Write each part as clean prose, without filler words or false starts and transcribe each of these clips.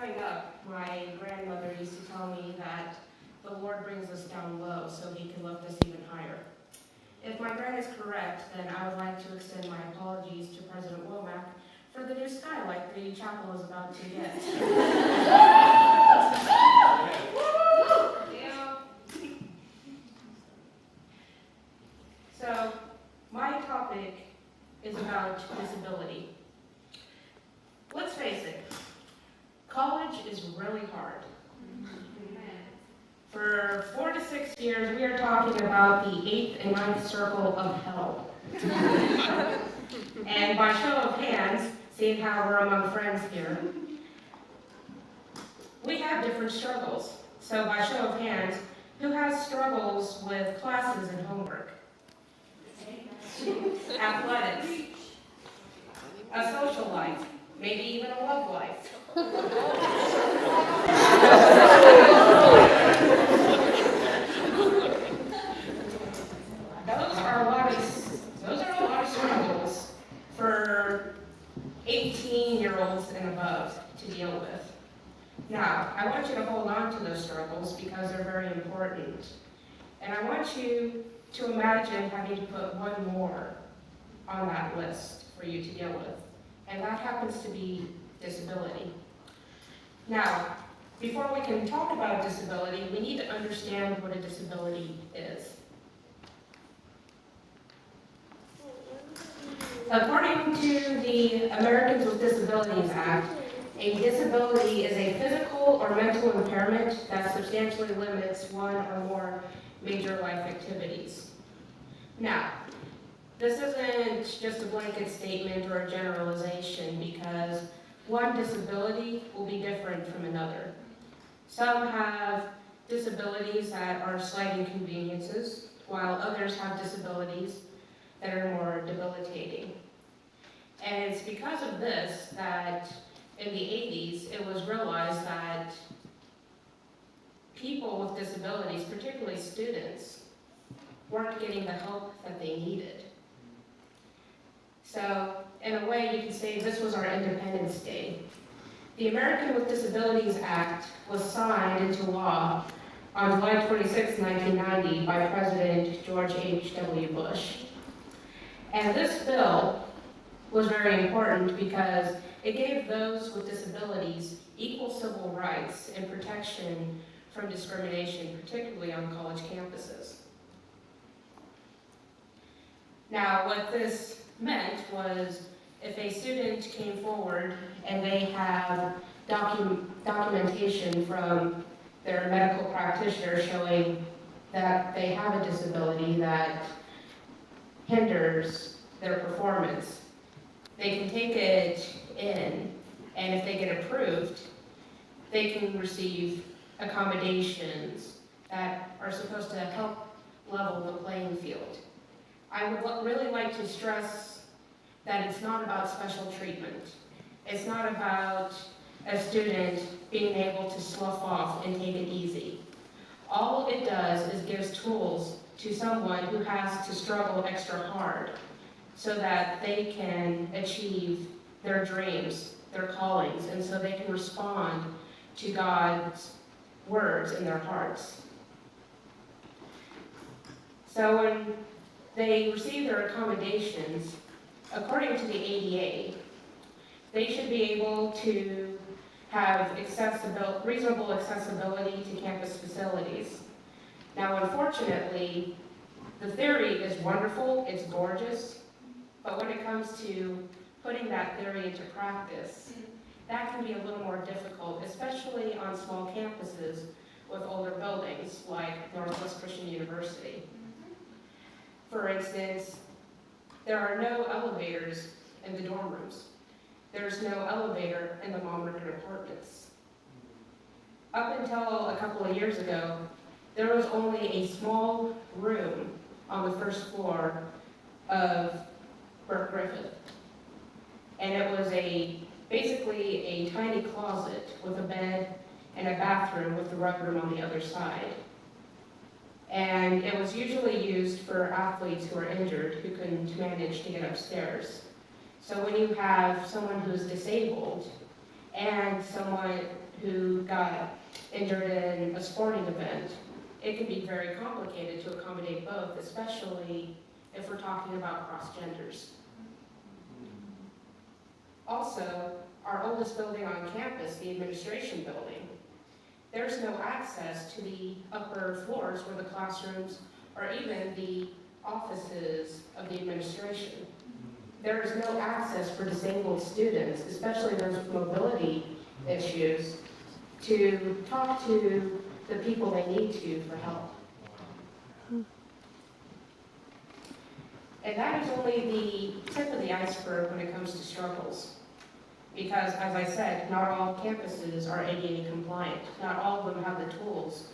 growing up, my grandmother used to tell me that the Lord brings us down low so he can lift us even higher. If my grand is correct, then I would like to extend my apologies to President Womack for the new skylight the chapel is about to get. So, my topic is about disability. Let's face it, college is really hard. For 4 to 6 years, we are talking about the 8th and 9th circle of hell. And by show of hands, seeing how we're among friends here, we have different struggles. So by show of hands, who has struggles with classes and homework? Athletics, a social life, maybe even a love life. Those are a lot of struggles for 18-year-olds and above to deal with. Now, I want you to hold on to those struggles because they're very important. And I want you to imagine having to put one more on that list for you to deal with. And that happens to be disability. Now, before we can talk about disability, we need to understand what a disability is. According to the Americans with Disabilities Act, a disability is a physical or mental impairment that substantially limits one or more major life activities. Now, this isn't just a blanket statement or a generalization because one disability will be different from another. Some have disabilities that are slight inconveniences, while others have disabilities that are more debilitating. And it's because of this that in the 80s, it was realized that people with disabilities, particularly students, weren't getting the help that they needed. So, in a way, you can say this was our Independence Day. The American with Disabilities Act was signed into law on July 26, 1990 by President George H.W. Bush. And this bill was very important because it gave those with disabilities equal civil rights and protection from discrimination, particularly on college campuses. Now, what this meant was if a student came forward and they have documentation from their medical practitioner showing that they have a disability that hinders their performance, they can take it in, and if they get approved, they can receive accommodations that are supposed to help level the playing field. I would really like to stress that it's not about special treatment. It's not about a student being able to slough off and take it easy. All it does is gives tools to someone who has to struggle extra hard so that they can achieve their dreams, their callings, and so they can respond to God's words in their hearts. So when they receive their accommodations, according to the ADA, they should be able to have reasonable accessibility to campus facilities. Now, unfortunately, the theory is wonderful, it's gorgeous, but when it comes to putting that theory into practice, that can be a little more difficult, especially on small campuses with older buildings like Northwest Christian University. For instance, there are no elevators in the dorm rooms. There's no elevator in the mom-worker apartments. Up until a couple of years ago, there was only a small room on the first floor of Burke Griffith. And it was basically a tiny closet with a bed and a bathroom with the rug room on the other side. And it was usually used for athletes who are injured who couldn't manage to get upstairs. So when you have someone who's disabled and someone who got injured in a sporting event, it can be very complicated to accommodate both, especially if we're talking about cross genders. Also, our oldest building on campus, the administration building, there's no access to the upper floors where the classrooms or even the offices of the administration. There is no access for disabled students, especially those with mobility issues, to talk to the people they need to for help. And that is only the tip of the iceberg when it comes to struggles. Because, as I said, not all campuses are ADA compliant. Not all of them have the tools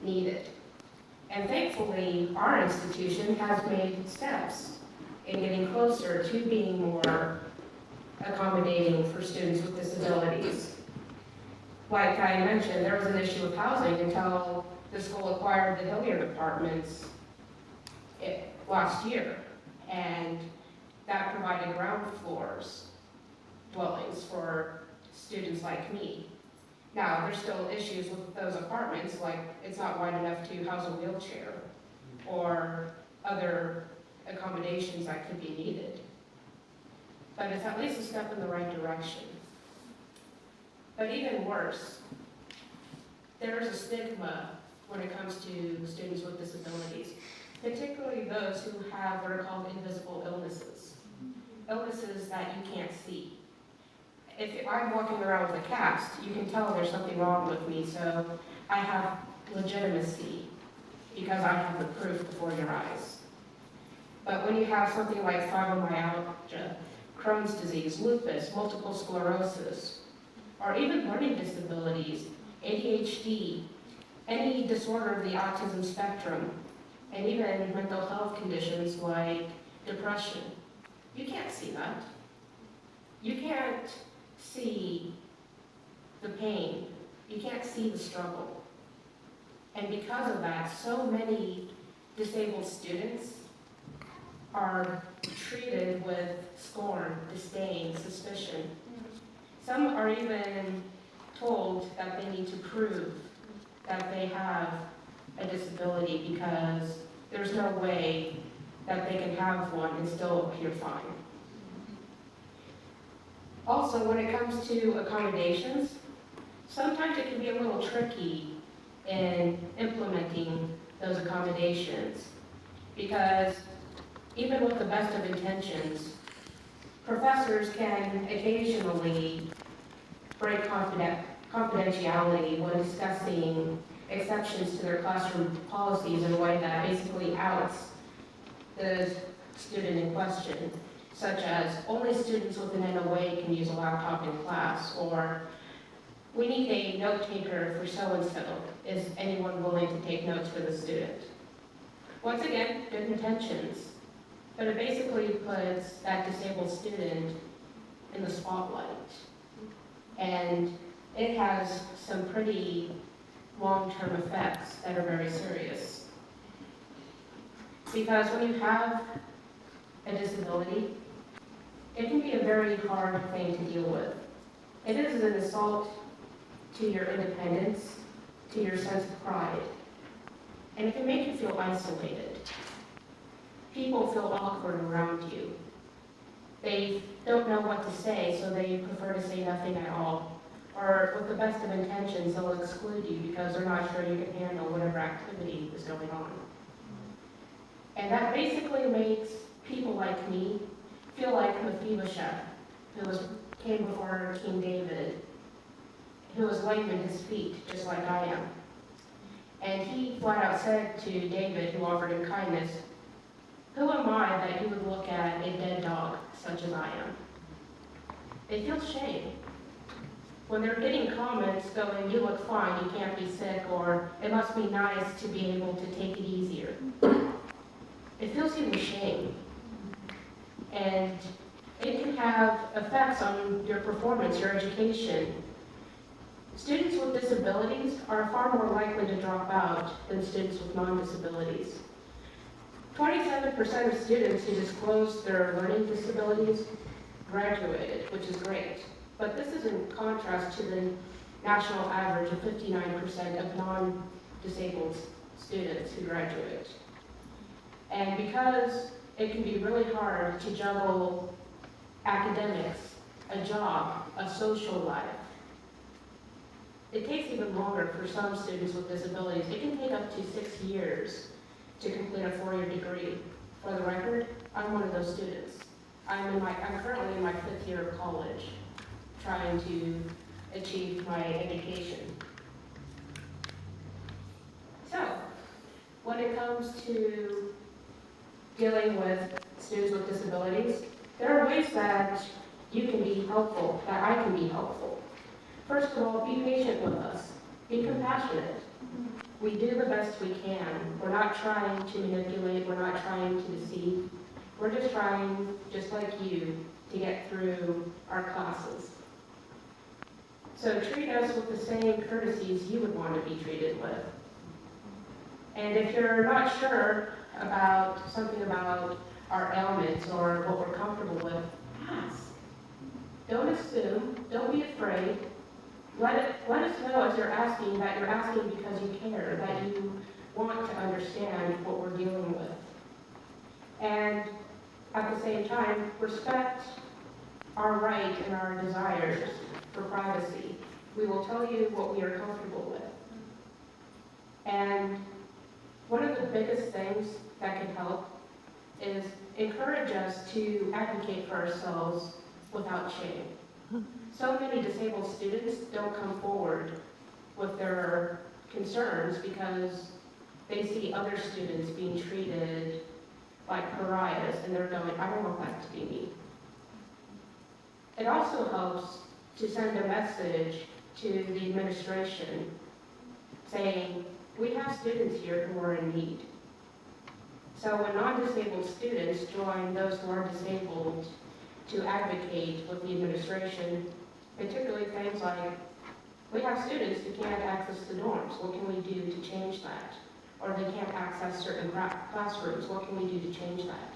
needed. And thankfully, our institution has made steps in getting closer to being more accommodating for students with disabilities. Like I mentioned, there was an issue with housing until the school acquired the Hilliard apartments last year, and that provided ground floors dwellings for students like me. Now, there's still issues with those apartments, like it's not wide enough to house a wheelchair or other accommodations that could be needed. But it's at least a step in the right direction. But even worse, there is a stigma when it comes to students with disabilities, particularly those who have what are called invisible illnesses, illnesses that you can't see. If I'm walking around with a cast, you can tell there's something wrong with me, so I have legitimacy because I have the proof before your eyes. But when you have something like fibromyalgia, Crohn's disease, lupus, multiple sclerosis, or even learning disabilities, ADHD, any disorder of the autism spectrum, and even mental health conditions like depression, you can't see that. You can't see the pain. You can't see the struggle. And because of that, so many disabled students are treated with scorn, disdain, suspicion. Some are even told that they need to prove that they have a disability because there's no way that they can have one and still appear fine. Also, when it comes to accommodations, sometimes it can be a little tricky in implementing those accommodations because even with the best of intentions, professors can occasionally break confidentiality when discussing exceptions to their classroom policies in a way that basically outs the student in question, such as only students with an NOA can use a laptop in class, or we need a note taker for so-and-so. Is anyone willing to take notes for the student? Once again, good intentions, but it basically puts that disabled student in the spotlight. And it has some pretty long-term effects that are very serious. Because when you have a disability, it can be a very hard thing to deal with. It is an assault to your independence, to your sense of pride, and it can make you feel isolated. People feel awkward around you. They don't know what to say, so they prefer to say nothing at all. Or with the best of intentions, they'll exclude you because they're not sure you can handle whatever activity is going on. And that basically makes people like me feel like Mephibosheth, who came before King David, who was lame in his feet, just like I am. And he flat out said to David, who offered him kindness, "Who am I that you would look at a dead dog such as I am?" They feel shame. When they're getting comments going, "You look fine, you can't be sick," or "It must be nice to be able to take it easier." It fills you with shame. And it can have effects on your performance, your education. Students with disabilities are far more likely to drop out than students with non-disabilities. 27% of students who disclosed their learning disabilities graduated, which is great. But this is in contrast to the national average of 59% of non-disabled students who graduate. And because it can be really hard to juggle academics, a job, a social life, it takes even longer for some students with disabilities. It can take up to 6 years to complete a 4-year degree. For the record, I'm one of those students. I'm currently in my 5th year of college, trying to achieve my education. So, when it comes to dealing with students with disabilities, there are ways that you can be helpful, that I can be helpful. First of all, be patient with us. Be compassionate. We do the best we can. We're not trying to manipulate. We're not trying to deceive. We're just trying, just like you, to get through our classes. So treat us with the same courtesies you would want to be treated with. And if you're not sure about something about our ailments or what we're comfortable with, ask. Don't assume. Don't be afraid. Let us know as you're asking that you're asking because you care, that you want to understand what we're dealing with. And at the same time, respect our right and our desires for privacy. We will tell you what we are comfortable with. And one of the biggest things that can help is encourage us to advocate for ourselves without shame. So many disabled students don't come forward with their concerns because they see other students being treated like pariahs, and they're going, I don't want that to be me. It also helps to send a message to the administration saying, we have students here who are in need. So when non-disabled students join those who are disabled to advocate with the administration, particularly things like, we have students who can't access the dorms, what can we do to change that? Or they can't access certain classrooms, what can we do to change that?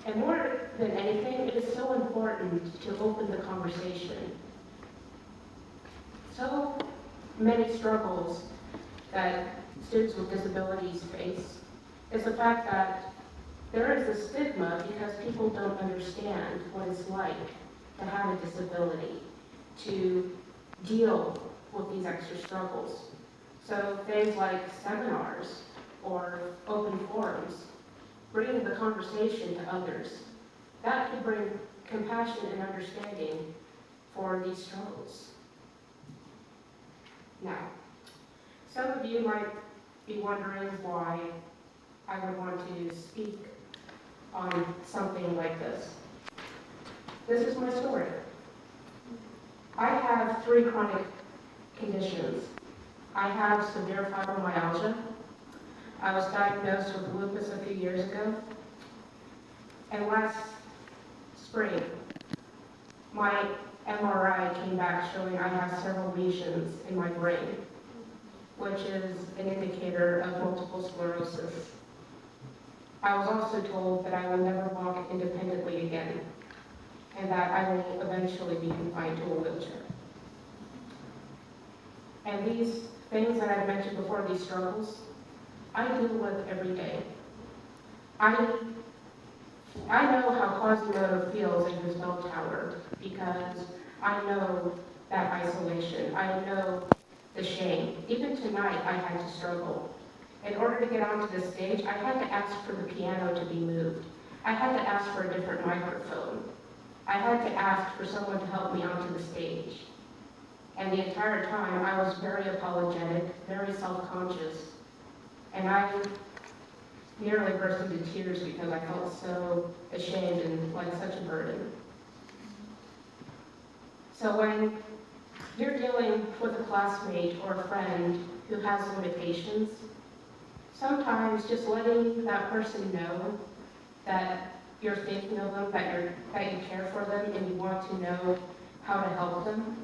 And more than anything, it is so important to open the conversation. So many struggles that students with disabilities face is the fact that there is a stigma because people don't understand what it's like to have a disability, to deal with these extra struggles. So things like seminars or open forums, bringing the conversation to others, that could bring compassion and understanding for these struggles. Now, some of you might be wondering why I would want to speak on something like this. This is my story. I have 3 chronic conditions. I have severe fibromyalgia. I was diagnosed with lupus a few years ago. And last spring, my MRI came back showing I have several lesions in my brain, which is an indicator of multiple sclerosis. I was also told that I will never walk independently again, and that I will eventually be confined to a wheelchair. And these things that I've mentioned before, these struggles, I deal with every day. I know how Quasimodo feels in his bell tower because I know that isolation. I know the shame. Even tonight, I had to struggle. In order to get onto the stage, I had to ask for the piano to be moved. I had to ask for a different microphone. I had to ask for someone to help me onto the stage. And the entire time, I was very apologetic, very self-conscious, and I nearly burst into tears because I felt so ashamed and like such a burden. So when you're dealing with a classmate or a friend who has limitations, sometimes just letting that person know that you're thinking of them, that you care for them, and you want to know how to help them,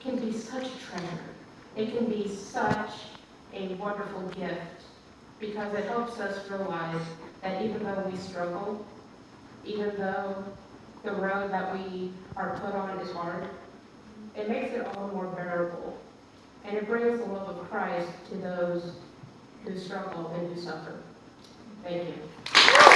can be such a treasure. It can be such a wonderful gift because it helps us realize that even though we struggle, even though the road that we are put on is hard, it makes it all more bearable. And it brings the love of Christ to those who struggle and who suffer. Thank you.